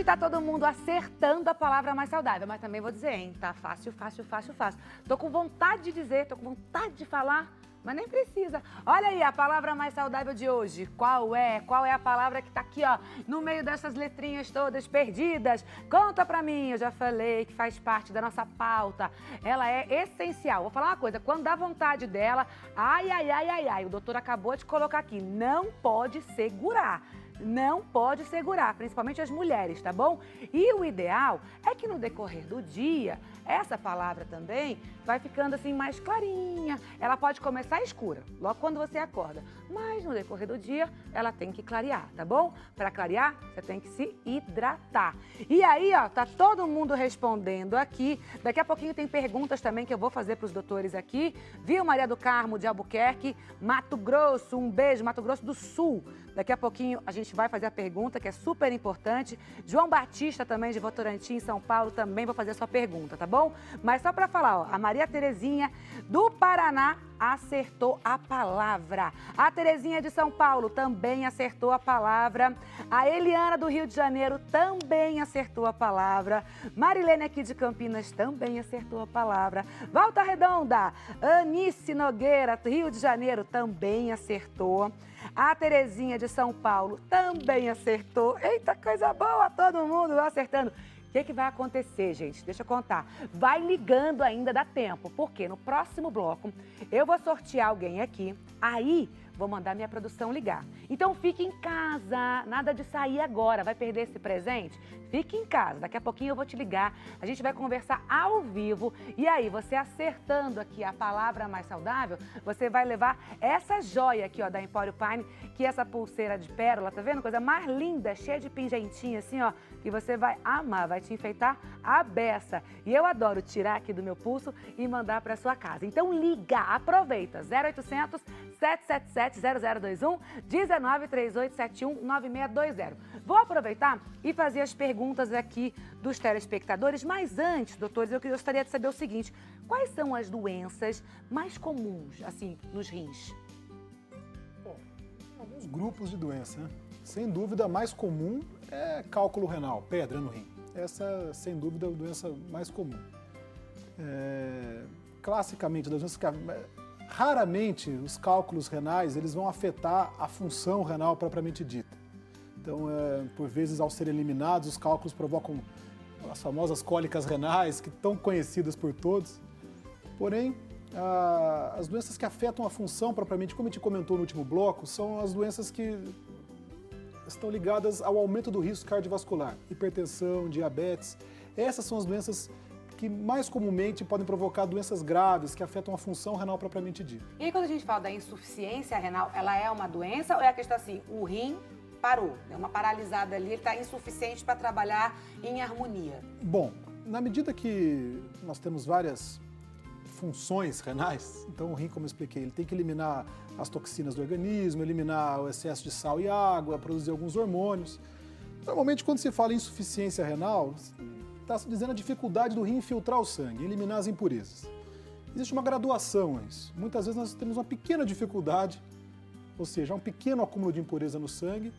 tá todo mundo acertando a palavra mais saudável, mas também vou dizer, hein, tá fácil, fácil, fácil, fácil. Tô com vontade de dizer, tô com vontade de falar, mas nem precisa. Olha aí, a palavra mais saudável de hoje. Qual é? Qual é a palavra que tá aqui, ó, no meio dessas letrinhas todas perdidas? Conta pra mim, eu já falei que faz parte da nossa pauta. Ela é essencial. Vou falar uma coisa, quando dá vontade dela, ai, ai, ai, ai, ai, o doutor acabou de colocar aqui, não pode segurar. Não pode segurar, principalmente as mulheres, tá bom? E o ideal é que no decorrer do dia, essa palavra também vai ficando assim mais clarinha. Ela pode começar escura, logo quando você acorda, mas no decorrer do dia ela tem que clarear, tá bom? Para clarear, você tem que se hidratar. E aí, ó, tá todo mundo respondendo aqui. Daqui a pouquinho tem perguntas também que eu vou fazer para os doutores aqui. Viu, Maria do Carmo de Albuquerque, Mato Grosso, um beijo, Mato Grosso do Sul. Daqui a pouquinho a gente vai fazer a pergunta, que é super importante. João Batista, também de Votorantim, São Paulo, também vou fazer a sua pergunta, tá bom? Mas só para falar, ó, a Maria Terezinha, do Paraná, acertou a palavra. A Terezinha de São Paulo também acertou a palavra. A Eliana do Rio de Janeiro também acertou a palavra. Marilene aqui de Campinas também acertou a palavra. Volta Redonda, Anice Nogueira, Rio de Janeiro, também acertou. A Terezinha de São Paulo também acertou. Eita, coisa boa, todo mundo acertando. O que vai acontecer, gente? Deixa eu contar. Vai ligando ainda, dá tempo, porque no próximo bloco eu vou sortear alguém aqui, aí vou mandar minha produção ligar. Então fique em casa, nada de sair agora, vai perder esse presente? Fique em casa, daqui a pouquinho eu vou te ligar, a gente vai conversar ao vivo e aí você acertando aqui a palavra mais saudável, você vai levar essa joia aqui, ó, da Empório Pine, que é essa pulseira de pérola, tá vendo? Coisa mais linda, cheia de pingentinha assim, ó, que você vai amar, vai te enfeitar a beça. E eu adoro tirar aqui do meu pulso e mandar para sua casa. Então liga, aproveita, 0800 777 0021 19 3871 9620. Vou aproveitar e fazer as perguntas aqui dos telespectadores, mas antes, doutores, eu gostaria de saber o seguinte, quais são as doenças mais comuns, assim, nos rins? Bom, alguns grupos de doença, né? Sem dúvida, a mais comum é cálculo renal, pedra no rim. Essa, sem dúvida, é a doença mais comum. Classicamente, das doenças que raramente os cálculos renais eles vão afetar a função renal propriamente dita. Então, por vezes, ao serem eliminados, os cálculos provocam as famosas cólicas renais, que estão conhecidas por todos. Porém, as doenças que afetam a função propriamente, como a gente comentou no último bloco, são as doenças que estão ligadas ao aumento do risco cardiovascular, hipertensão, diabetes. Essas são as doenças que mais comumente podem provocar doenças graves que afetam a função renal propriamente dita. E aí, quando a gente fala da insuficiência renal, ela é uma doença ou é a questão assim, o rim parou, deu uma paralisada ali, ele está insuficiente para trabalhar em harmonia? Bom, na medida que nós temos várias funções renais, então o rim, como eu expliquei, ele tem que eliminar as toxinas do organismo, eliminar o excesso de sal e água, produzir alguns hormônios. Normalmente, quando se fala em insuficiência renal, está se dizendo a dificuldade do rim infiltrar o sangue, eliminar as impurezas. Existe uma graduação a isso. Muitas vezes nós temos uma pequena dificuldade, ou seja, um pequeno acúmulo de impureza no sangue,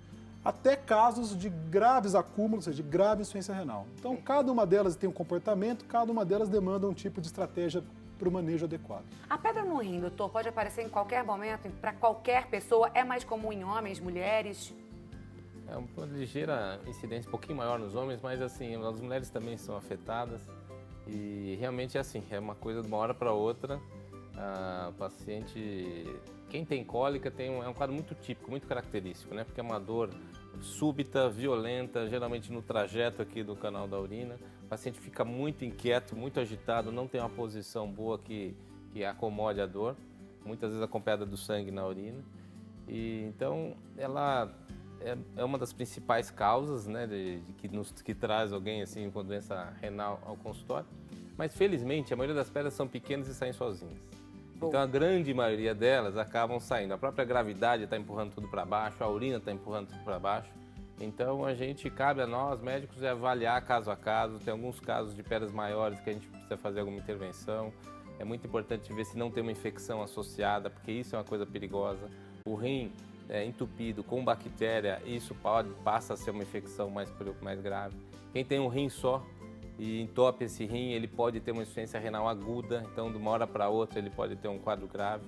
até casos de graves acúmulos, ou seja, de grave insuficiência renal. Então, cada uma delas tem um comportamento, cada uma delas demanda um tipo de estratégia para o manejo adequado. A pedra no rim, doutor, pode aparecer em qualquer momento, para qualquer pessoa? É mais comum em homens, mulheres? É uma ligeira incidência, um pouquinho maior nos homens, mas assim, as mulheres também são afetadas. E realmente é assim, é uma coisa de uma hora para outra. A paciente, quem tem cólica, é um quadro muito típico, muito característico, né? Porque é uma dor súbita, violenta, geralmente no trajeto aqui do canal da urina. O paciente fica muito inquieto, muito agitado, não tem uma posição boa que acomode a dor, muitas vezes acompanhada do sangue na urina. E então ela é uma das principais causas, né, que traz alguém assim com doença renal ao consultório. Mas felizmente a maioria das pedras são pequenas e saem sozinhas. Então a grande maioria delas acabam saindo. A própria gravidade está empurrando tudo para baixo, a urina está empurrando tudo para baixo. Então cabe a nós médicos avaliar caso a caso. Tem alguns casos de pedras maiores que a gente precisa fazer alguma intervenção. É muito importante ver se não tem uma infecção associada, porque isso é uma coisa perigosa. O rim entupido com bactéria, isso passa a ser uma infecção mais grave. Quem tem um rim só e entope esse rim, ele pode ter uma insuficiência renal aguda, então de uma hora para outra ele pode ter um quadro grave.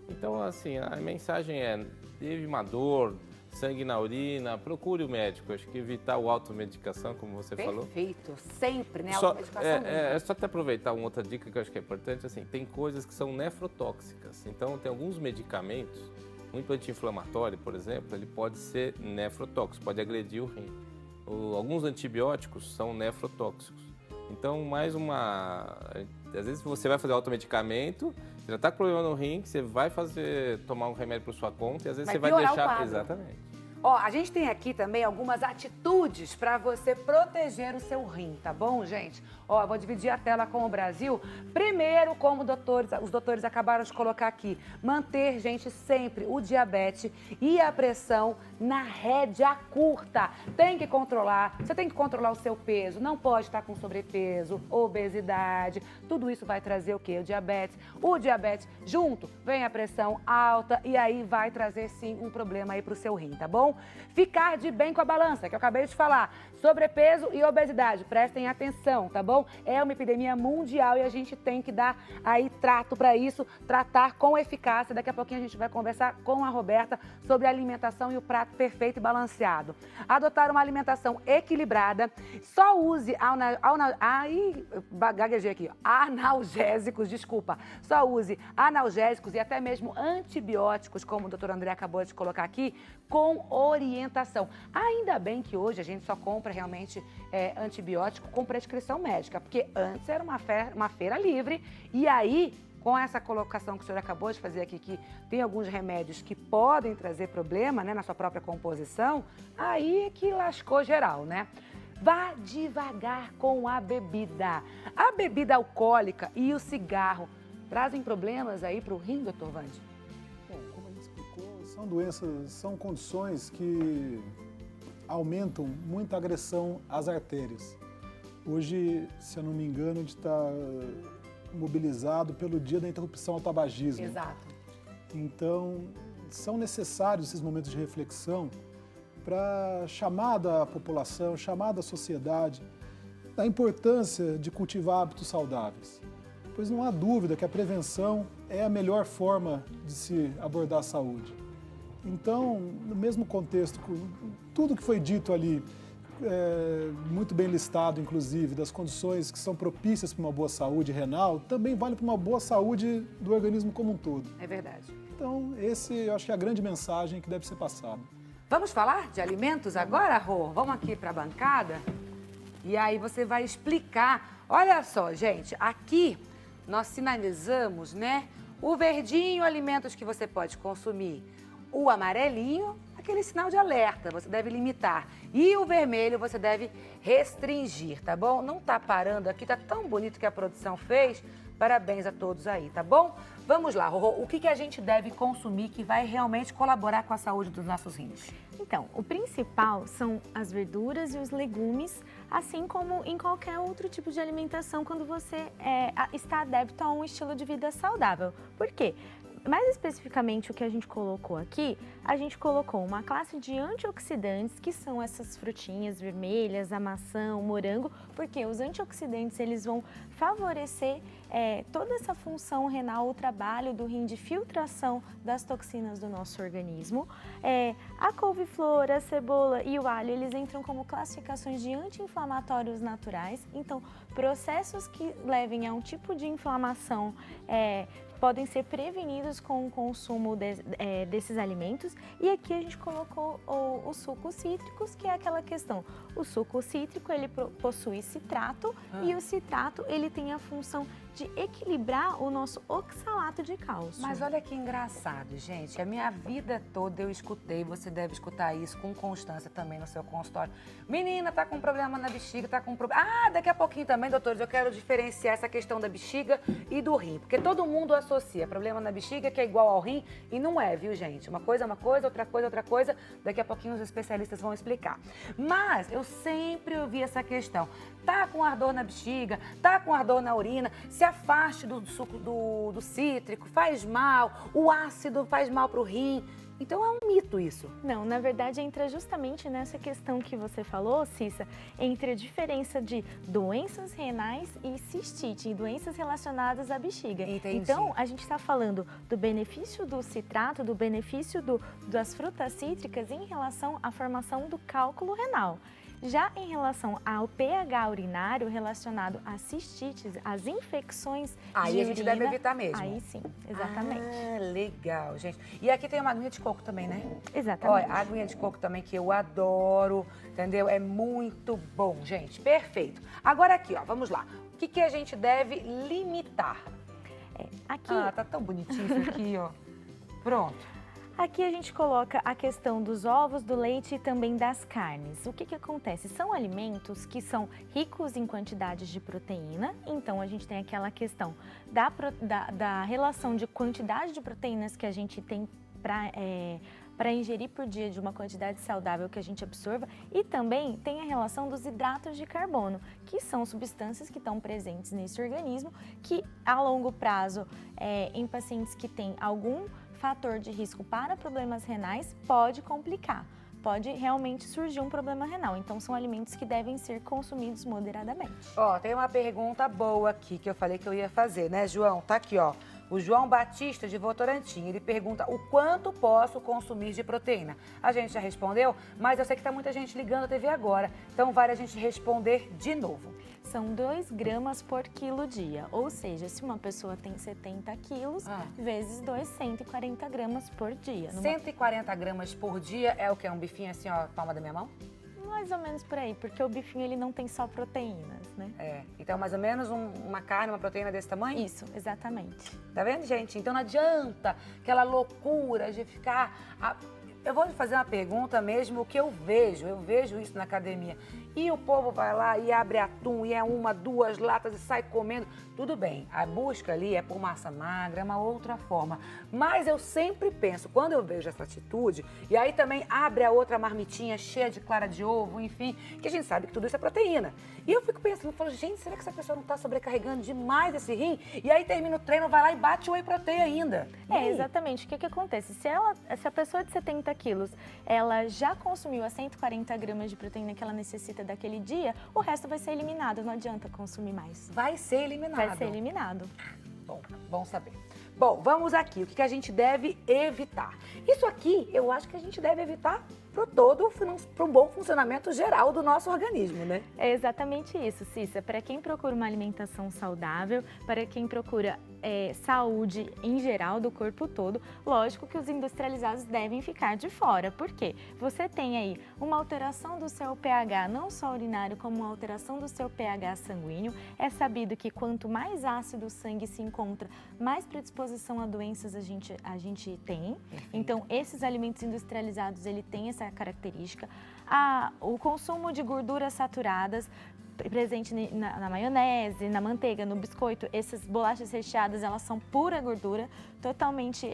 Então, assim, a mensagem é, teve uma dor, sangue na urina, procure o médico. Acho que evitar o automedicação, como você falou. Perfeito, sempre, né? Só, Automedicação é só até aproveitar uma outra dica que eu acho que é importante, assim, tem coisas que são nefrotóxicas. Então, tem alguns medicamentos, muito anti-inflamatório, por exemplo, ele pode ser nefrotóxico, pode agredir o rim. Alguns antibióticos são nefrotóxicos. Então, às vezes você vai fazer automedicamento, você já está com problema no rim, você vai tomar um remédio por sua conta e às vezes você vai deixar... Exatamente. Ó, a gente tem aqui também algumas atitudes para você proteger o seu rim, tá bom, gente? Ó, eu vou dividir a tela com o Brasil. Primeiro, como os doutores acabaram de colocar aqui, manter, gente, sempre o diabetes e a pressão na rédea curta. Tem que controlar, você tem que controlar o seu peso, não pode estar com sobrepeso, obesidade, tudo isso vai trazer o quê? O diabetes junto, vem a pressão alta e aí vai trazer sim um problema aí pro seu rim, tá bom? Ficar de bem com a balança, que eu acabei de falar, sobrepeso e obesidade, prestem atenção, tá bom? É uma epidemia mundial e a gente tem que dar aí trato para isso, tratar com eficácia. Daqui a pouquinho a gente vai conversar com a Roberta sobre a alimentação e o prato perfeito e balanceado. Adotar uma alimentação equilibrada, só use analgésicos, só use analgésicos e até mesmo antibióticos, como o doutor André acabou de colocar aqui, com orientação. Ainda bem que hoje a gente só compra realmente antibiótico com prescrição médica, porque antes era uma feira livre e aí, com essa colocação que o senhor acabou de fazer aqui, que tem alguns remédios que podem trazer problema, né, na sua própria composição, aí é que lascou geral, né? Vá devagar com a bebida. A bebida alcoólica e o cigarro trazem problemas aí para o rim, doutor Vande? Bom, como a gente explicou, são doenças, são condições que aumentam muito a agressão às artérias. Hoje, se eu não me engano, a gente está mobilizado pelo Dia da Interrupção ao Tabagismo. Exato. Então, são necessários esses momentos de reflexão para chamar da população, chamar da sociedade da importância de cultivar hábitos saudáveis. Pois não há dúvida que a prevenção é a melhor forma de se abordar a saúde. Então, no mesmo contexto, tudo que foi dito ali, muito bem listado, inclusive, das condições que são propícias para uma boa saúde renal, também vale para uma boa saúde do organismo como um todo. É verdade. Então, eu acho que é a grande mensagem que deve ser passada. Vamos falar de alimentos agora, Rô? Vamos aqui para a bancada? E aí você vai explicar. Olha só, gente, aqui nós sinalizamos, né? O verdinho, alimentos que você pode consumir. O amarelinho, aquele sinal de alerta, você deve limitar. E o vermelho você deve restringir, tá bom? Não tá parando aqui, tá tão bonito que a produção fez. Parabéns a todos aí, tá bom? Vamos lá, Rorô, o que a gente deve consumir que vai realmente colaborar com a saúde dos nossos rins? Então, o principal são as verduras e os legumes, assim como em qualquer outro tipo de alimentação quando você está adepto a um estilo de vida saudável. Por quê? Mais especificamente o que a gente colocou aqui, a gente colocou uma classe de antioxidantes, que são essas frutinhas vermelhas, a maçã, o morango, porque os antioxidantes eles vão favorecer toda essa função renal, o trabalho do rim de filtração das toxinas do nosso organismo. A couve-flor, a cebola e o alho, eles entram como classificações de anti-inflamatórios naturais, então processos que levem a um tipo de inflamação podem ser prevenidos com o consumo desses alimentos. E aqui a gente colocou os sucos cítricos, que é aquela questão. O suco cítrico, ele possui citrato e o citrato, ele tem a função de equilibrar o nosso oxalato de cálcio. Mas olha que engraçado, gente. A minha vida toda eu escutei, você deve escutar isso com constância também no seu consultório. Menina, tá com problema na bexiga, tá com problema... Ah, daqui a pouquinho também, doutores, eu quero diferenciar essa questão da bexiga e do rim. Porque todo mundo associa problema na bexiga que é igual ao rim e não é, viu, gente? Uma coisa é uma coisa, outra coisa é outra coisa. Daqui a pouquinho os especialistas vão explicar. Mas eu sempre ouvi essa questão. Tá com ardor na bexiga, tá com ardor na urina, se afaste do suco do cítrico, faz mal, o ácido faz mal pro rim. Então é um mito isso. Não, na verdade entra justamente nessa questão que você falou, Cissa, entre a diferença de doenças renais e cistite, e doenças relacionadas à bexiga. Entendi. Então, a gente está falando do benefício do citrato, do benefício das frutas cítricas em relação à formação do cálculo renal. Já em relação ao pH urinário relacionado às cistites, às infecções Aí de a gente urina, deve evitar mesmo. Aí sim, exatamente. Ah, legal, gente. E aqui tem uma aguinha de coco também, né? Exatamente. Olha, a aguinha de coco também que eu adoro, entendeu? É muito bom, gente. Perfeito. Agora aqui, ó, vamos lá. O que a gente deve limitar? Aqui, Ah, tá tão bonitinho isso aqui, ó. Pronto. Aqui a gente coloca a questão dos ovos, do leite e também das carnes. O que acontece? São alimentos que são ricos em quantidades de proteína, então a gente tem aquela questão da relação de quantidade de proteínas que a gente tem para ingerir por dia de uma quantidade saudável que a gente absorva, e também tem a relação dos hidratos de carbono, que são substâncias que estão presentes nesse organismo, que a longo prazo, em pacientes que têm algum fator de risco para problemas renais, pode complicar, pode realmente surgir um problema renal. Então, são alimentos que devem ser consumidos moderadamente. Ó, tem uma pergunta boa aqui que eu falei que eu ia fazer, né, João? Tá aqui, ó. O João Batista de Votorantim, ele pergunta o quanto posso consumir de proteína. A gente já respondeu, mas eu sei que tá muita gente ligando a TV agora, então vale a gente responder de novo. São 2 gramas por quilo dia, ou seja, se uma pessoa tem 70 quilos, vezes 2, 140 gramas por dia. 140 gramas por dia é o que? Um bifinho assim, ó, palma da minha mão? Mais ou menos por aí, porque o bifinho ele não tem só proteínas, né? Então mais ou menos uma carne, uma proteína desse tamanho? Isso, exatamente. Tá vendo, gente? Então não adianta aquela loucura de ficar... Eu vou fazer uma pergunta mesmo, o que eu vejo isso na academia. E o povo vai lá e abre atum, e é 1, 2 latas e sai comendo. Tudo bem, a busca ali é por massa magra, é uma outra forma. Mas eu sempre penso, quando eu vejo essa atitude, e aí também abre a outra marmitinha cheia de clara de ovo, enfim, que a gente sabe que tudo isso é proteína. E eu fico pensando, falo, gente, será que essa pessoa não está sobrecarregando demais esse rim? E aí termina o treino, vai lá e bate o whey protein ainda. Exatamente. O que acontece? Se a pessoa de 70 quilos, ela já consumiu as 140 gramas de proteína que ela necessita daquele dia, o resto vai ser eliminado, não adianta consumir mais. Vai ser eliminado. Vai ser eliminado. Bom saber. Bom, vamos aqui, o que a gente deve evitar? Isso aqui, eu acho que a gente deve evitar para um bom funcionamento geral do nosso organismo, né? É exatamente isso, Cissa. Para quem procura uma alimentação saudável, para quem procura saúde em geral do corpo todo, lógico que os industrializados devem ficar de fora. Por quê? Você tem aí uma alteração do seu pH, não só urinário, como uma alteração do seu pH sanguíneo. É sabido que quanto mais ácido o sangue se encontra, mais predisposição a doenças a gente tem. Então, esses alimentos industrializados, ele tem essa característica. O consumo de gorduras saturadas, presente na maionese, na manteiga, no biscoito, essas bolachas recheadas, elas são pura gordura, totalmente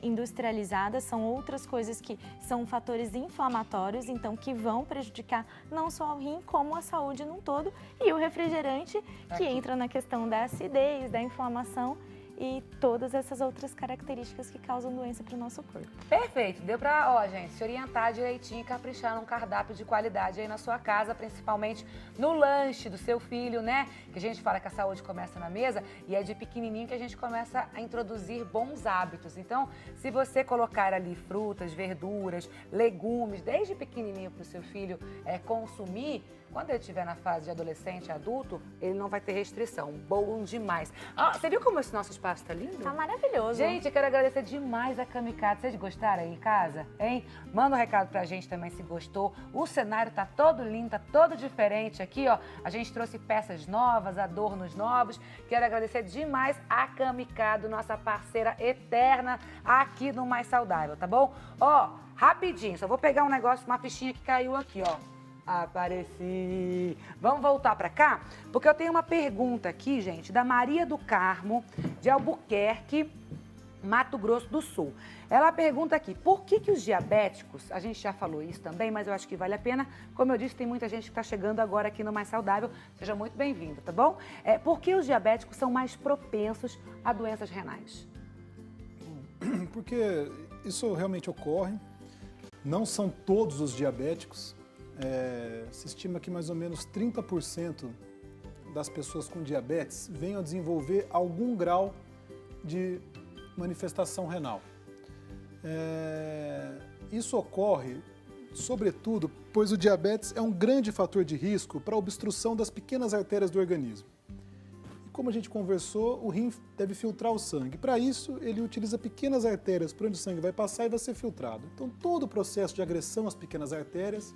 industrializadas, são outras coisas que são fatores inflamatórios, então que vão prejudicar não só o rim, como a saúde num todo, e o refrigerante, que entra na questão da acidez, da inflamação, e todas essas outras características que causam doença para o nosso corpo. Perfeito, deu para, gente, se orientar direitinho e caprichar num cardápio de qualidade aí na sua casa, principalmente no lanche do seu filho, né? Que a gente fala que a saúde começa na mesa e é de pequenininho que a gente começa a introduzir bons hábitos. Então, se você colocar ali frutas, verduras, legumes, desde pequenininho para o seu filho consumir, quando ele estiver na fase de adolescente, adulto, ele não vai ter restrição. Bom demais. Você viu como esse nosso espaço tá lindo? Tá maravilhoso. Gente, eu quero agradecer demais a Kamikado. Vocês gostaram aí em casa, hein? Manda um recado pra gente também se gostou. O cenário tá todo lindo, tá todo diferente aqui, ó. A gente trouxe peças novas, adornos novos. Quero agradecer demais a Kamikado, nossa parceira eterna aqui no Mais Saudável, tá bom? Rapidinho, só vou pegar um negócio, uma fichinha que caiu aqui, ó. Apareci. Vamos voltar para cá? Porque eu tenho uma pergunta aqui, gente, da Maria do Carmo, de Albuquerque, Mato Grosso do Sul. Ela pergunta aqui, por que os diabéticos, a gente já falou isso também, mas eu acho que vale a pena, como eu disse, tem muita gente que está chegando agora aqui no Mais Saudável, seja muito bem-vindo, tá bom? Por que os diabéticos são mais propensos a doenças renais? Porque isso realmente ocorre. Não são todos os diabéticos. Se estima que mais ou menos 30% das pessoas com diabetes venham a desenvolver algum grau de manifestação renal. Isso ocorre, sobretudo, pois o diabetes é um grande fator de risco para a obstrução das pequenas artérias do organismo. E como a gente conversou, o rim deve filtrar o sangue. Para isso, ele utiliza pequenas artérias por onde o sangue vai passar e vai ser filtrado. Então, todo o processo de agressão às pequenas artérias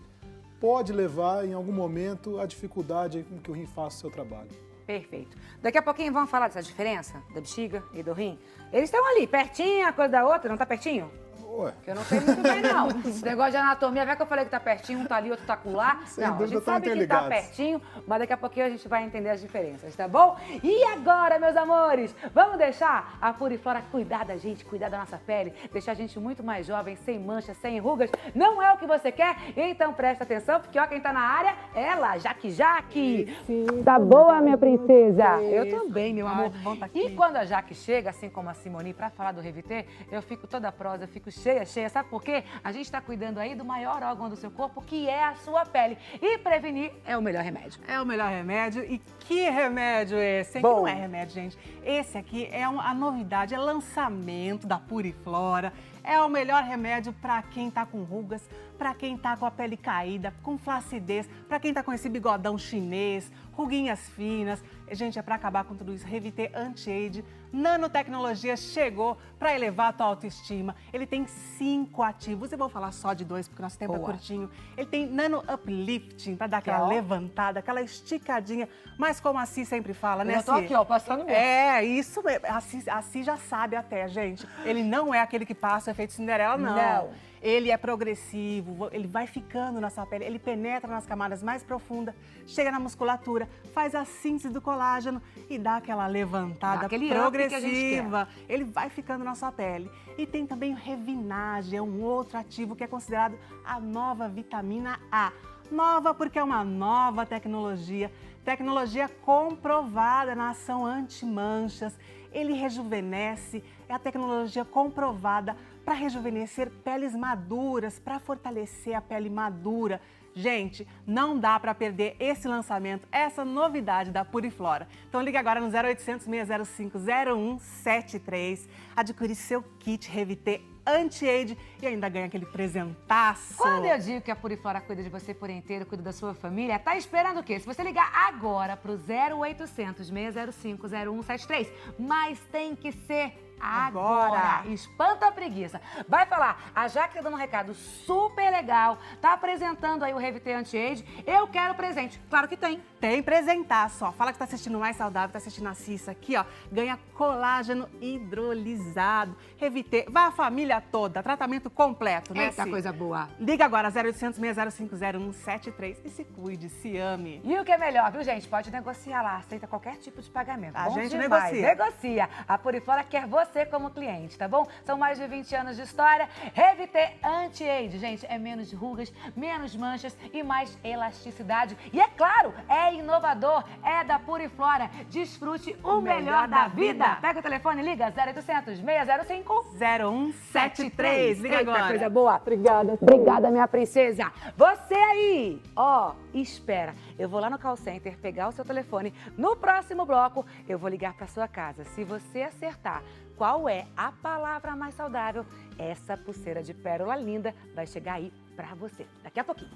pode levar, em algum momento, à dificuldade com que o rim faça o seu trabalho. Perfeito. Daqui a pouquinho vamos falar dessa diferença da bexiga e do rim. Eles estão ali, pertinho, a coisa da outra, não tá pertinho? Ué. Que eu não sei muito bem, não. Esse negócio de anatomia, vai que eu falei que tá pertinho, um tá ali, outro tá lá. Sem não, a dúvida, gente sabe que tá interligados. pertinho, mas daqui a pouquinho a gente vai entender as diferenças, tá bom? E agora, meus amores, vamos deixar a Puriflora cuidar da gente, cuidar da nossa pele, deixar a gente muito mais jovem, sem manchas, sem rugas. Não é o que você quer? Então presta atenção, porque ó, quem tá na área é ela, Jaque. Tá boa, minha princesa? Eu também, meu amor. Bom tá aqui. E quando a Jaque chega, assim como a Simone, pra falar do Revitê, eu fico toda prosa, eu fico cheia. Sabe por quê? A gente tá cuidando aí do maior órgão do seu corpo, que é a sua pele. E prevenir é o melhor remédio. É o melhor remédio. E que remédio é esse? Bom. Que não é remédio, gente. Esse aqui é a novidade, é lançamento da Puriflora. É o melhor remédio para quem tá com rugas, para quem tá com a pele caída, com flacidez, para quem tá com esse bigodão chinês, ruguinhas finas. Gente, é para acabar com tudo isso. Revitê Anti-Age, nanotecnologia chegou para elevar a tua autoestima. Ele tem 5 ativos. Eu vou falar só de 2 porque nosso tempo é curtinho. Ele tem nano uplifting para dar aquela levantada, aquela esticadinha. Mas como a Si sempre fala, né, Eu tô aqui, ó, passando mesmo. É, isso mesmo. A Si já sabe até, gente. Ele não é aquele que passa o efeito Cinderela, não. Não. Ele é progressivo, ele vai ficando na sua pele, ele penetra nas camadas mais profundas, chega na musculatura, faz a síntese do colágeno e dá aquela levantada aquele up que a gente progressiva. Ele vai ficando na sua pele. E tem também o Revinage, é um outro ativo que é considerado a nova vitamina A. Nova porque é uma nova tecnologia comprovada na ação anti-manchas. Ele rejuvenesce, é a tecnologia comprovada para rejuvenescer peles maduras, para fortalecer a pele madura. Gente, não dá para perder esse lançamento, essa novidade da Puriflora. Então liga agora no 0800 605 0173, adquire seu kit Revitê Anti-Age e ainda ganha aquele presentaço. Quando eu digo que a Puriflora cuida de você por inteiro, cuida da sua família, tá esperando o quê? Se você ligar agora pro 0800 605 0173, mas tem que ser agora. Espanta a preguiça. Vai falar, a Jaque tá dando um recado super legal, tá apresentando aí o Revitê Anti-Age. Eu quero presente. Claro que tem. Tem presentaço, ó. Fala que tá assistindo Mais Saudável, tá assistindo a Cissa aqui, ó. Ganha colágeno hidrolisado. Revitê, vai a família toda, tratamento completo, né, Eita, Ci? coisa boa. Liga agora, 0800 605 0173 e se cuide, se ame. E o que é melhor, viu, gente? Pode negociar lá, aceita qualquer tipo de pagamento. A Bom gente demais. negocia. Negocia. A Puriflora quer você como cliente, tá bom? São mais de 20 anos de história. Revitê Anti-Age, gente, é menos rugas, menos manchas e mais elasticidade. E é claro, é inovador, é da Puriflora. Desfrute o melhor da vida. Pega o telefone, liga 0800 605 0173. Liga Eita, agora. coisa boa. Obrigada, minha princesa. Você aí, ó, espera. Eu vou lá no call center pegar o seu telefone. No próximo bloco, eu vou ligar para sua casa. Se você acertar qual é a palavra mais saudável, essa pulseira de pérola linda vai chegar aí para você. Daqui a pouquinho.